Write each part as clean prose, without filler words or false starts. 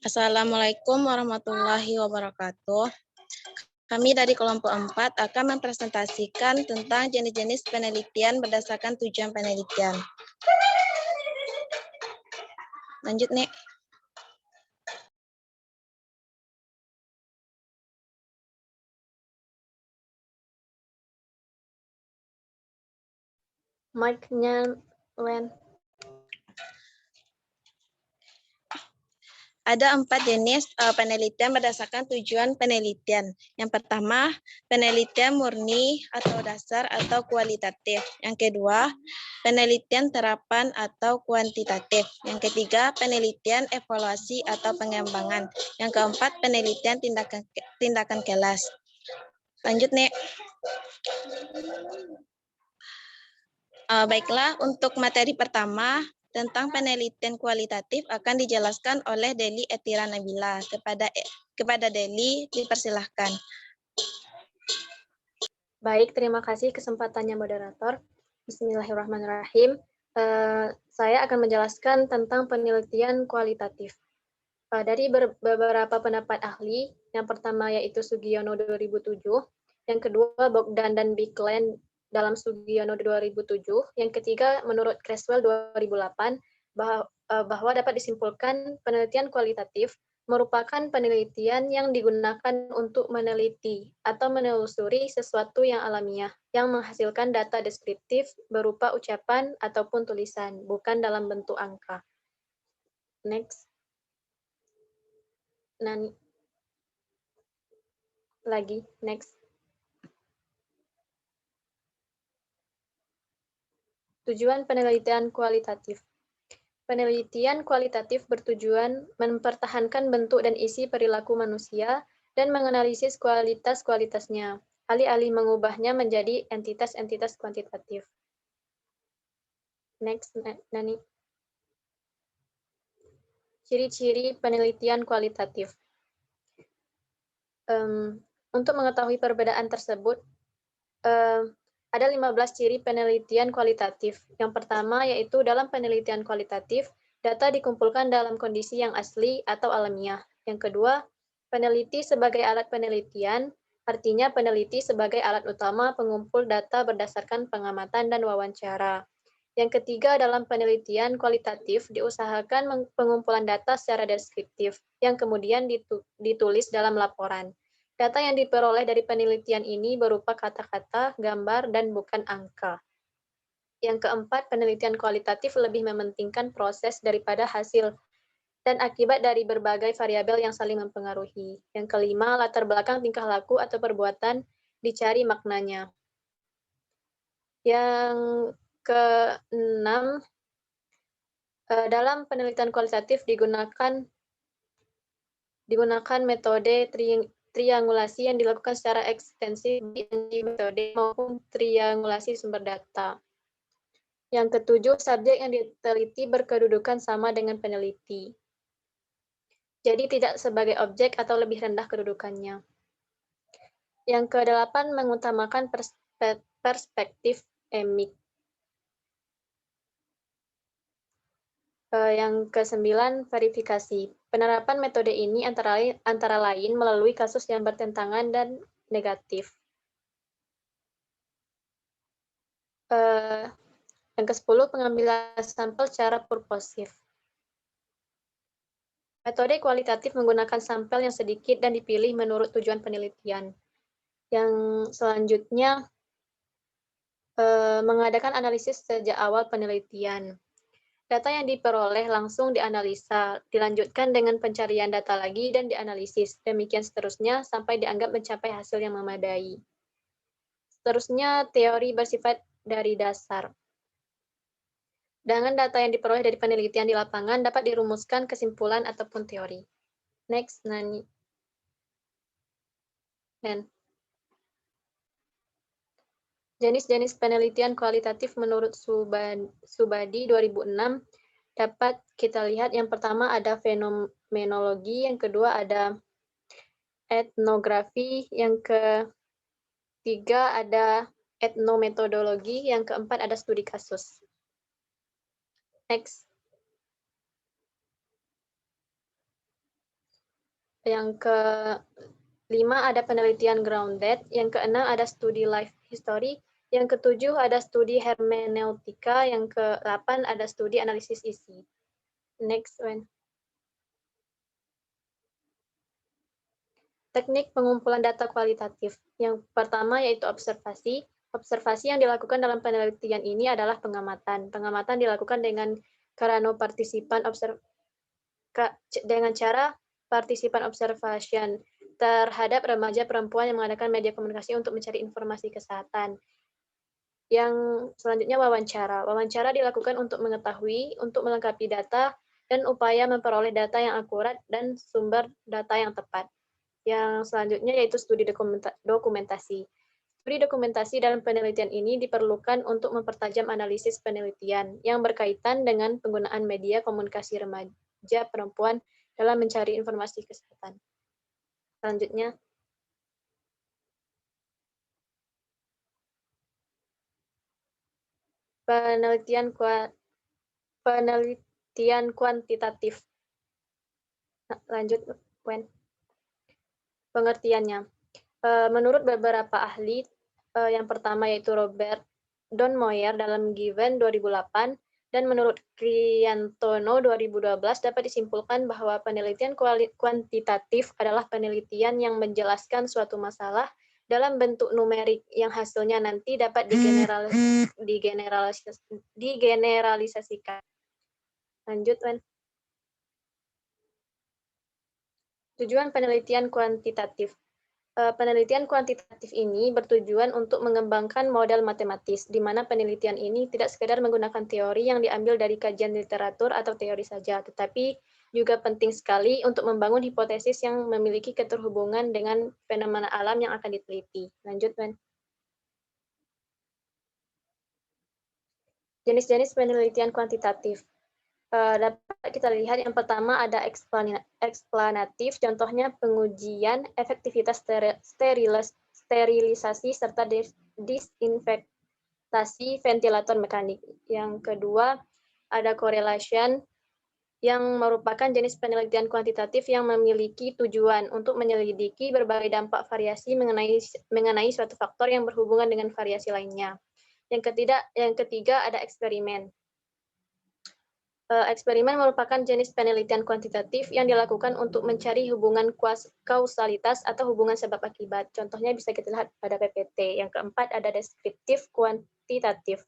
Assalamualaikum warahmatullahi wabarakatuh. Kami dari kelompok 4 akan mempresentasikan tentang jenis-jenis penelitian berdasarkan tujuan penelitian. Lanjut, Nek. Mic-nya Len. Ada 4 jenis penelitian berdasarkan tujuan penelitian. Yang pertama, penelitian murni atau dasar atau kualitatif. Yang kedua, penelitian terapan atau kuantitatif. Yang ketiga, penelitian evaluasi atau pengembangan. Yang keempat, penelitian tindakan kelas. Lanjut, Nek. Baiklah, untuk materi pertama, tentang penelitian kualitatif akan dijelaskan oleh Deli Etira Nabila. Kepada Deli, dipersilahkan. Baik, terima kasih kesempatannya moderator. Bismillahirrahmanirrahim. Saya akan menjelaskan tentang penelitian kualitatif. Dari beberapa pendapat ahli, yang pertama yaitu Sugiono 2007, yang kedua Bogdan dan Biklen dalam Sugiono 2007, yang ketiga menurut Creswell 2008, bahwa dapat disimpulkan penelitian kualitatif merupakan penelitian yang digunakan untuk meneliti atau menelusuri sesuatu yang alamiah, yang menghasilkan data deskriptif berupa ucapan ataupun tulisan, bukan dalam bentuk angka. Next. Next. Tujuan penelitian kualitatif. Penelitian kualitatif bertujuan mempertahankan bentuk dan isi perilaku manusia dan menganalisis kualitas-kualitasnya, alih-alih mengubahnya menjadi entitas-entitas kuantitatif. Next, Nani. Ciri-ciri penelitian kualitatif. Untuk mengetahui perbedaan tersebut, ada 15 ciri penelitian kualitatif. Yang pertama yaitu dalam penelitian kualitatif, data dikumpulkan dalam kondisi yang asli atau alamiah. Yang kedua, peneliti sebagai alat penelitian, artinya peneliti sebagai alat utama pengumpul data berdasarkan pengamatan dan wawancara. Yang ketiga, dalam penelitian kualitatif diusahakan pengumpulan data secara deskriptif, yang kemudian ditulis dalam laporan. Data yang diperoleh dari penelitian ini berupa kata-kata, gambar, dan bukan angka. Yang keempat, penelitian kualitatif lebih mementingkan proses daripada hasil dan akibat dari berbagai variabel yang saling mempengaruhi. Yang kelima, latar belakang tingkah laku atau perbuatan dicari maknanya. Yang keenam, dalam penelitian kualitatif digunakan metode triangulasi yang dilakukan secara ekstensif di metode maupun triangulasi sumber data. Yang ketujuh, subjek yang diteliti berkedudukan sama dengan peneliti. Jadi tidak sebagai objek atau lebih rendah kedudukannya. Yang kedelapan, mengutamakan perspektif emik. Yang kesembilan, verifikasi. Penerapan metode ini antara lain melalui kasus yang bertentangan dan negatif. Yang ke-10, pengambilan sampel secara purposif. Metode kualitatif menggunakan sampel yang sedikit dan dipilih menurut tujuan penelitian. Yang selanjutnya, mengadakan analisis sejak awal penelitian. Data yang diperoleh langsung dianalisa, dilanjutkan dengan pencarian data lagi dan dianalisis. Demikian seterusnya sampai dianggap mencapai hasil yang memadai. Seterusnya, teori bersifat dari dasar. Dengan data yang diperoleh dari penelitian di lapangan dapat dirumuskan kesimpulan ataupun teori. Next, Nani. Dan jenis-jenis penelitian kualitatif menurut Subadi 2006 dapat kita lihat. Yang pertama ada fenomenologi, yang kedua ada etnografi, yang ketiga ada etnometodologi, yang keempat ada studi kasus. Next. Yang kelima ada penelitian grounded, yang keenam ada studi life history, yang ketujuh ada studi hermeneutika, yang ke-8 ada studi analisis isi. Next one. Teknik pengumpulan data kualitatif. Yang pertama yaitu observasi. Observasi yang dilakukan dalam penelitian ini adalah pengamatan. Pengamatan dilakukan dengan dengan cara partisipan observation terhadap remaja perempuan yang mengadakan media komunikasi untuk mencari informasi kesehatan. Yang selanjutnya wawancara. Wawancara dilakukan untuk mengetahui, untuk melengkapi data, dan upaya memperoleh data yang akurat dan sumber data yang tepat. Yang selanjutnya yaitu studi dokumentasi. Studi dokumentasi dalam penelitian ini diperlukan untuk mempertajam analisis penelitian yang berkaitan dengan penggunaan media komunikasi remaja perempuan dalam mencari informasi kesehatan. Selanjutnya, penelitian kuantitatif. Nah, lanjut, Wen. Pengertiannya. Menurut beberapa ahli, yang pertama yaitu Robert Don Moyer dalam Given 2008, dan menurut Kriantono 2012 dapat disimpulkan bahwa penelitian kuantitatif adalah penelitian yang menjelaskan suatu masalah dalam bentuk numerik yang hasilnya nanti dapat digeneralisasikan. Lanjut, Wen. Tujuan penelitian kuantitatif. Penelitian kuantitatif ini bertujuan untuk mengembangkan model matematis, di mana penelitian ini tidak sekedar menggunakan teori yang diambil dari kajian literatur atau teori saja, tetapi juga penting sekali untuk membangun hipotesis yang memiliki keterhubungan dengan fenomena alam yang akan diteliti. Lanjut, Ben. Jenis-jenis penelitian kuantitatif. Dapat kita lihat yang pertama ada eksplanatif, contohnya pengujian efektivitas sterilisasi serta disinfektasi ventilator mekanik. Yang kedua ada correlation, yang merupakan jenis penelitian kuantitatif yang memiliki tujuan untuk menyelidiki berbagai dampak variasi mengenai suatu faktor yang berhubungan dengan variasi lainnya. Yang ketiga ada eksperimen. Eksperimen merupakan jenis penelitian kuantitatif yang dilakukan untuk mencari hubungan kausalitas atau hubungan sebab akibat. Contohnya bisa kita lihat pada PPT. Yang keempat ada deskriptif kuantitatif.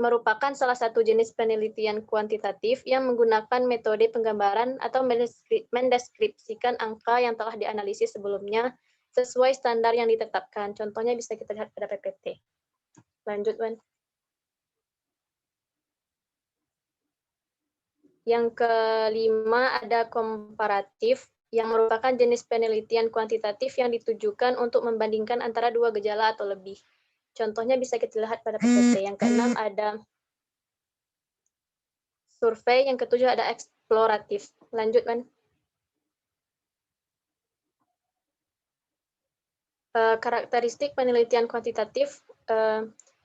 Merupakan salah satu jenis penelitian kuantitatif yang menggunakan metode penggambaran atau mendeskripsikan angka yang telah dianalisis sebelumnya sesuai standar yang ditetapkan. Contohnya bisa kita lihat pada PPT. Lanjut, Wan. Yang kelima ada komparatif, yang merupakan jenis penelitian kuantitatif yang ditujukan untuk membandingkan antara dua gejala atau lebih. Contohnya bisa kita lihat pada PPT. Yang keenam ada survei, yang ketujuh ada eksploratif. Lanjut, Wan. Karakteristik penelitian kuantitatif.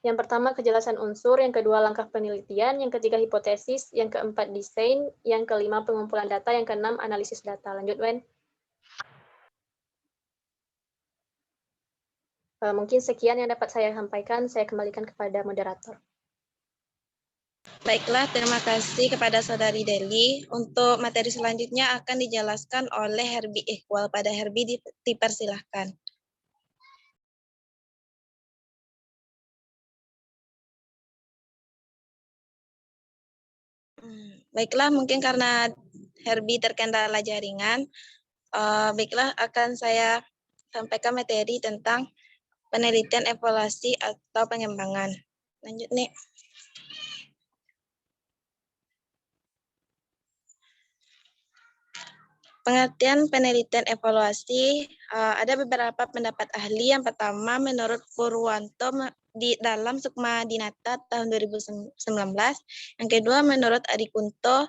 Yang pertama, kejelasan unsur. Yang kedua, langkah penelitian. Yang ketiga, hipotesis. Yang keempat, desain. Yang kelima, pengumpulan data. Yang keenam, analisis data. Lanjut, Wen. Mungkin sekian yang dapat saya sampaikan. Saya kembalikan kepada moderator. Baiklah, terima kasih kepada Saudari Deli. Untuk materi selanjutnya akan dijelaskan oleh Herbie Iqbal. Pada Herbie dipersilahkan. Baiklah, mungkin karena Herbie terkendala jaringan, baiklah akan saya sampaikan materi tentang penelitian evaluasi atau pengembangan. Lanjut, nih. Pengertian penelitian evaluasi, ada beberapa pendapat ahli. Yang pertama, menurut Purwanto di dalam Sukma Dinata tahun 2019. Yang kedua, menurut Adikunto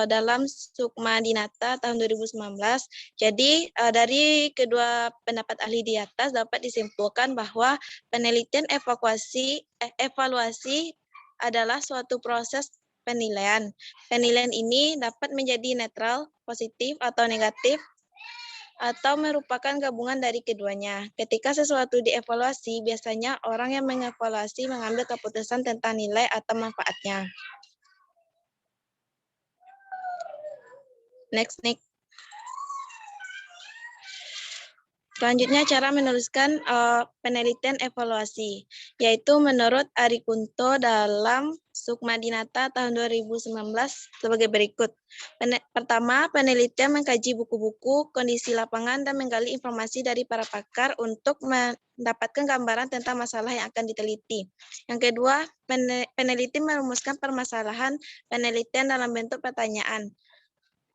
dalam Sukma Dinata tahun 2019. Jadi dari kedua pendapat ahli di atas dapat disimpulkan bahwa penelitian evaluasi adalah suatu proses penilaian. Penilaian ini dapat menjadi netral, positif, atau negatif, atau merupakan gabungan dari keduanya. Ketika sesuatu dievaluasi, biasanya orang yang mengevaluasi mengambil keputusan tentang nilai atau manfaatnya. Next. Selanjutnya cara menuliskan penelitian evaluasi, yaitu menurut Ari Kunto dalam Sukma Dinata tahun 2019 sebagai berikut. Pertama, penelitian mengkaji buku-buku, kondisi lapangan, dan menggali informasi dari para pakar untuk mendapatkan gambaran tentang masalah yang akan diteliti. Yang kedua, peneliti merumuskan permasalahan penelitian dalam bentuk pertanyaan.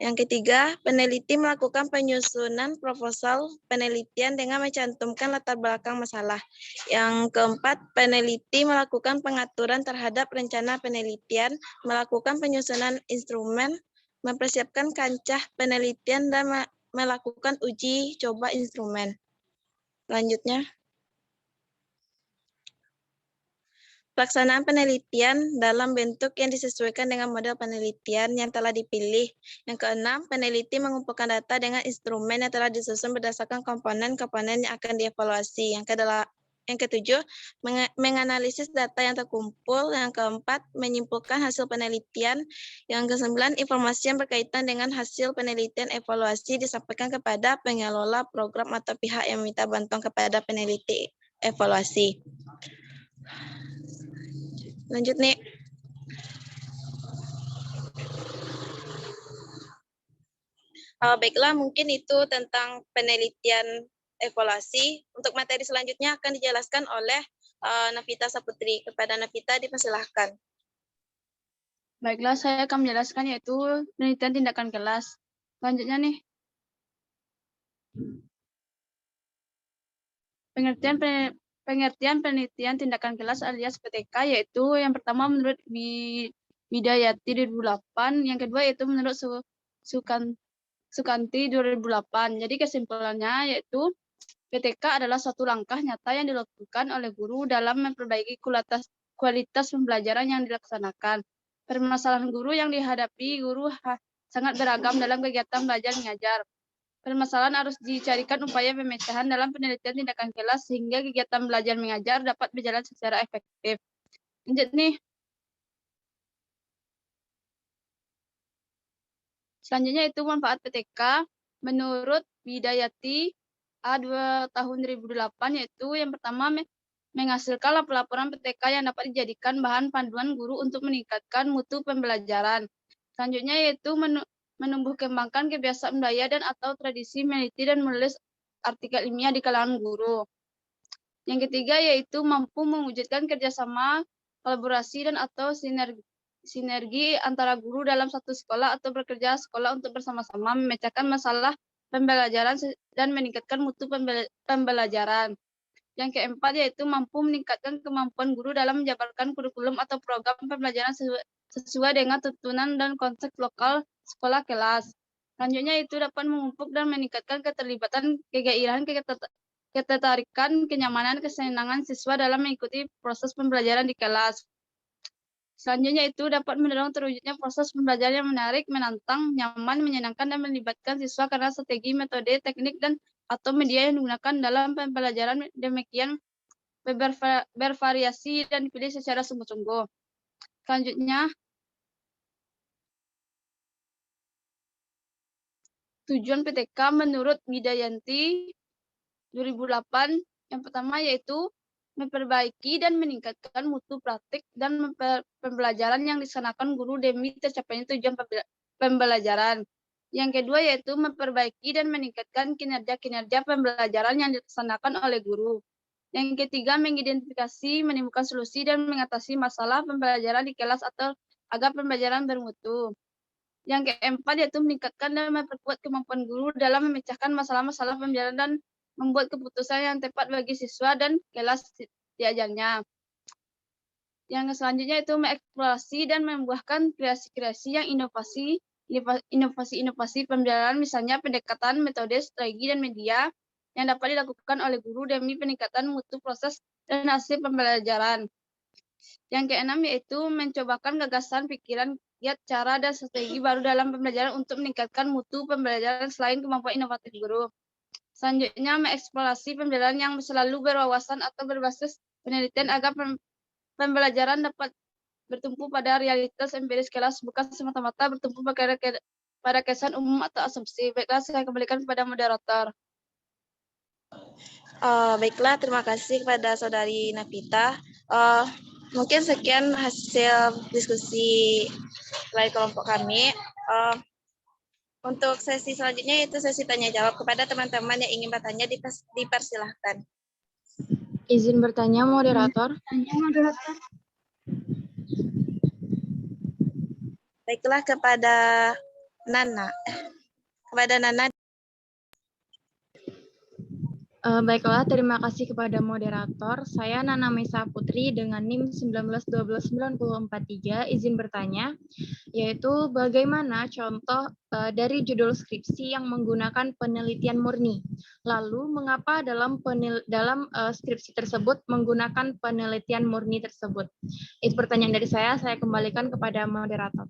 Yang ketiga, peneliti melakukan penyusunan proposal penelitian dengan mencantumkan latar belakang masalah. Yang keempat, peneliti melakukan pengaturan terhadap rencana penelitian, melakukan penyusunan instrumen, mempersiapkan kancah penelitian, dan melakukan uji coba instrumen. Selanjutnya, pelaksanaan penelitian dalam bentuk yang disesuaikan dengan model penelitian yang telah dipilih. Yang keenam, peneliti mengumpulkan data dengan instrumen yang telah disusun berdasarkan komponen-komponen yang akan dievaluasi. Yang ketujuh, menganalisis data yang terkumpul. Yang keempat, menyimpulkan hasil penelitian. Yang kesembilan, informasi yang berkaitan dengan hasil penelitian evaluasi disampaikan kepada pengelola program atau pihak yang meminta bantuan kepada peneliti evaluasi. Lanjut nih. Baiklah, mungkin itu tentang penelitian evaluasi. Untuk materi selanjutnya akan dijelaskan oleh Navita Saputri. Kepada Navita dipersilahkan. Baiklah, saya akan menjelaskan yaitu penelitian tindakan kelas. Selanjutnya nih. Pengertian penelitian tindakan kelas alias PTK yaitu yang pertama menurut Widayati 2008, yang kedua yaitu menurut Sukanti 2008. Jadi kesimpulannya yaitu PTK adalah suatu langkah nyata yang dilakukan oleh guru dalam memperbaiki kualitas pembelajaran yang dilaksanakan. Permasalahan guru yang dihadapi guru sangat beragam dalam kegiatan belajar mengajar. Permasalahan harus dicarikan upaya pemecahan dalam penelitian tindakan kelas sehingga kegiatan belajar mengajar dapat berjalan secara efektif. Lanjut nih. Selanjutnya itu manfaat PTK menurut Widayati A2 tahun 2008 yaitu yang pertama menghasilkan laporan PTK yang dapat dijadikan bahan panduan guru untuk meningkatkan mutu pembelajaran. Selanjutnya yaitu menumbuh kembangkan kebiasaan belajar dan atau tradisi meneliti dan menulis artikel ilmiah di kalangan guru. Yang ketiga yaitu mampu mewujudkan kerjasama, kolaborasi dan atau sinergi antara guru dalam satu sekolah atau bekerja sekolah untuk bersama-sama memecahkan masalah pembelajaran dan meningkatkan mutu pembelajaran. Yang keempat yaitu mampu meningkatkan kemampuan guru dalam menjabarkan kurikulum atau program pembelajaran sesuai dengan tuntunan dan konteks lokal sekolah kelas. Selanjutnya itu dapat memupuk dan meningkatkan keterlibatan, kegairahan, ketertarikan, kenyamanan, kesenangan siswa dalam mengikuti proses pembelajaran di kelas. Selanjutnya itu dapat mendorong terwujudnya proses pembelajaran yang menarik, menantang, nyaman, menyenangkan, dan melibatkan siswa karena strategi, metode, teknik, dan atau media yang digunakan dalam pembelajaran demikian bervariasi dan dipilih secara sungguh-sungguh. Selanjutnya, tujuan PTK menurut Widayanti 2008 yang pertama yaitu memperbaiki dan meningkatkan mutu praktik dan pembelajaran yang dilaksanakan guru demi tercapainya tujuan pembelajaran. Yang kedua yaitu memperbaiki dan meningkatkan kinerja pembelajaran yang dilaksanakan oleh guru. Yang ketiga mengidentifikasi, menemukan solusi dan mengatasi masalah pembelajaran di kelas atau agar pembelajaran bermutu. Yang keempat yaitu meningkatkan dan memperkuat kemampuan guru dalam memecahkan masalah-masalah pembelajaran dan membuat keputusan yang tepat bagi siswa dan kelas diajarnya. Yang selanjutnya itu mengeksplorasi dan membuahkan kreasi-kreasi yang inovasi pembelajaran, misalnya pendekatan, metode, strategi, dan media yang dapat dilakukan oleh guru demi peningkatan mutu proses dan hasil pembelajaran. Yang keenam yaitu mencobakan gagasan, pikiran, giat, cara, dan strategi baru dalam pembelajaran untuk meningkatkan mutu pembelajaran selain kemampuan inovatif guru. Selanjutnya, mengeksplorasi pembelajaran yang selalu berwawasan atau berbasis penelitian agar pembelajaran dapat bertumpu pada realitas empiris kelas, bukan semata-mata bertumpu pada kesan umum atau asumsi. Baiklah, saya kembalikan kepada moderator. Baiklah, terima kasih kepada Saudari Navita. Mungkin sekian hasil diskusi dari kelompok kami. Untuk sesi selanjutnya yaitu sesi tanya jawab kepada teman-teman yang ingin bertanya dipersilahkan. Izin bertanya, moderator. Baiklah, kepada Nana. Baiklah, terima kasih kepada moderator. Saya Nana Mesa Putri dengan NIM 19129043 izin bertanya, yaitu bagaimana contoh dari judul skripsi yang menggunakan penelitian murni. Lalu, mengapa dalam skripsi tersebut menggunakan penelitian murni tersebut? Itu pertanyaan dari saya kembalikan kepada moderator.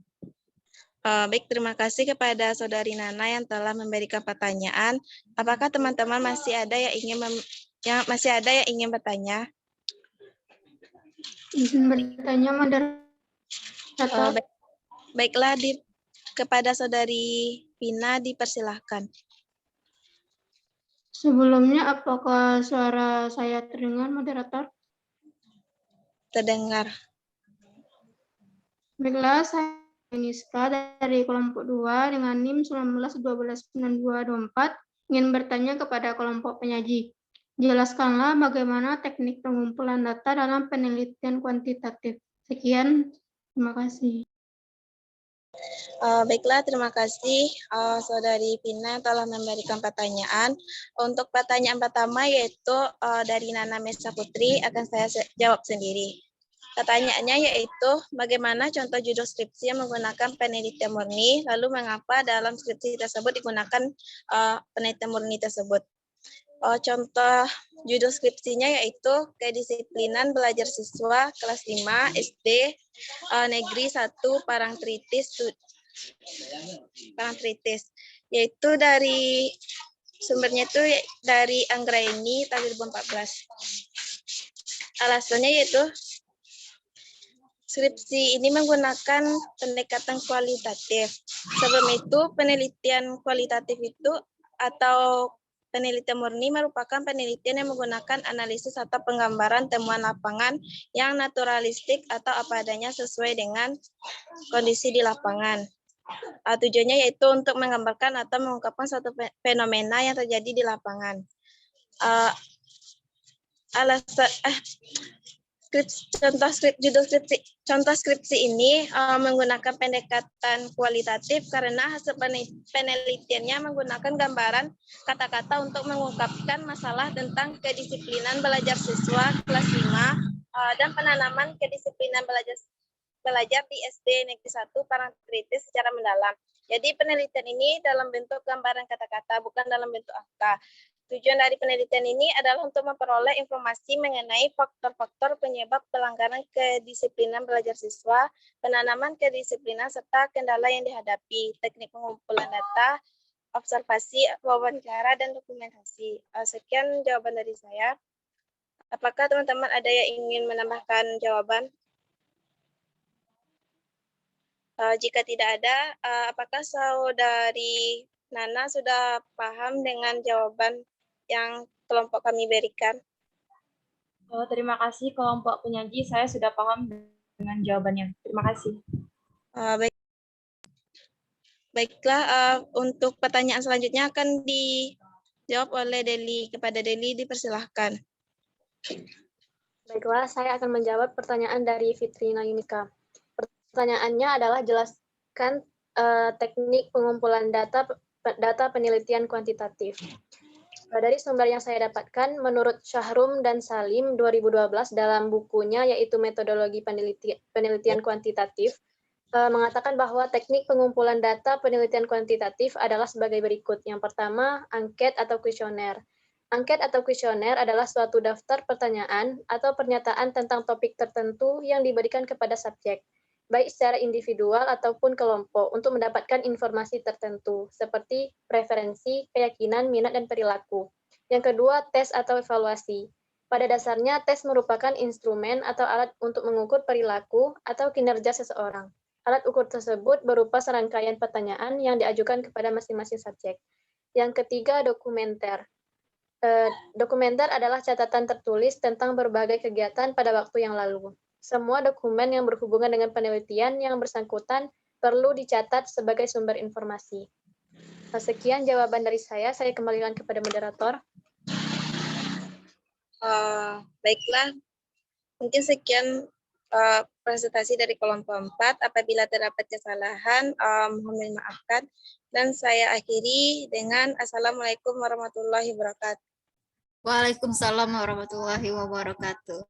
Baik, terima kasih kepada Saudari Nana yang telah memberikan pertanyaan. Apakah teman-teman masih ada yang ingin bertanya? Izin bertanya, moderator. Baiklah, kepada Saudari Pina dipersilahkan. Sebelumnya, apakah suara saya terdengar, moderator? Terdengar. Baiklah, saya Niska dari kelompok 2 dengan NIM 19129224 ingin bertanya kepada kelompok penyaji. Jelaskanlah bagaimana teknik pengumpulan data dalam penelitian kuantitatif. Sekian, terima kasih. Baiklah, terima kasih Saudari Pina telah memberikan pertanyaan. Untuk pertanyaan pertama yaitu dari Nana Mesa Putri akan saya jawab sendiri. Pertanyaannya yaitu bagaimana contoh judul skripsi yang menggunakan penelitian murni, lalu mengapa dalam skripsi tersebut digunakan penelitian murni tersebut. Contoh judul skripsinya yaitu kedisiplinan belajar siswa kelas 5 SD Negeri 1 Parangtritis, yaitu dari sumbernya itu dari Anggraini tahun 2014. Alasannya yaitu skripsi ini menggunakan pendekatan kualitatif. Sebelum itu, penelitian kualitatif itu atau penelitian murni merupakan penelitian yang menggunakan analisis atau penggambaran temuan lapangan yang naturalistik atau apa adanya sesuai dengan kondisi di lapangan. Tujuannya yaitu untuk menggambarkan atau mengungkapkan suatu fenomena yang terjadi di lapangan. Contoh skripsi ini menggunakan pendekatan kualitatif karena hasil penelitiannya menggunakan gambaran kata-kata untuk mengungkapkan masalah tentang kedisiplinan belajar siswa kelas 5 dan penanaman kedisiplinan belajar di SD Negeri 1 Parangtritis secara mendalam. Jadi penelitian ini dalam bentuk gambaran kata-kata, bukan dalam bentuk angka. Tujuan dari penelitian ini adalah untuk memperoleh informasi mengenai faktor-faktor penyebab pelanggaran kedisiplinan belajar siswa, penanaman kedisiplinan, serta kendala yang dihadapi, teknik pengumpulan data, observasi, wawancara, dan dokumentasi. Sekian jawaban dari saya. Apakah teman-teman ada yang ingin menambahkan jawaban? Jika tidak ada, apakah Saudari Nana sudah paham dengan jawaban yang kelompok kami berikan? Terima kasih kelompok penyaji, saya sudah paham dengan jawabannya. Terima kasih. Baiklah, untuk pertanyaan selanjutnya akan dijawab oleh Deli. Kepada Deli dipersilahkan. Baiklah, saya akan menjawab pertanyaan dari Fitrina Yunika. Pertanyaannya adalah jelaskan teknik pengumpulan data penelitian kuantitatif. Dari sumber yang saya dapatkan, menurut Syahrum dan Salim 2012 dalam bukunya yaitu Metodologi Penelitian Kuantitatif, mengatakan bahwa teknik pengumpulan data penelitian kuantitatif adalah sebagai berikut. Yang pertama, angket atau kuesioner. Angket atau kuesioner adalah suatu daftar pertanyaan atau pernyataan tentang topik tertentu yang diberikan kepada subjek, baik secara individual ataupun kelompok, untuk mendapatkan informasi tertentu, seperti preferensi, keyakinan, minat, dan perilaku. Yang kedua, tes atau evaluasi. Pada dasarnya, tes merupakan instrumen atau alat untuk mengukur perilaku atau kinerja seseorang. Alat ukur tersebut berupa serangkaian pertanyaan yang diajukan kepada masing-masing subjek. Yang ketiga, dokumenter. Dokumenter adalah catatan tertulis tentang berbagai kegiatan pada waktu yang lalu. Semua dokumen yang berhubungan dengan penelitian yang bersangkutan perlu dicatat sebagai sumber informasi. Sekian jawaban dari saya kembalikan kepada moderator. Baiklah, mungkin sekian presentasi dari kelompok 4. Apabila terdapat kesalahan, mohon dimaafkan. Dan saya akhiri dengan Assalamualaikum warahmatullahi wabarakatuh. Waalaikumsalam warahmatullahi wabarakatuh.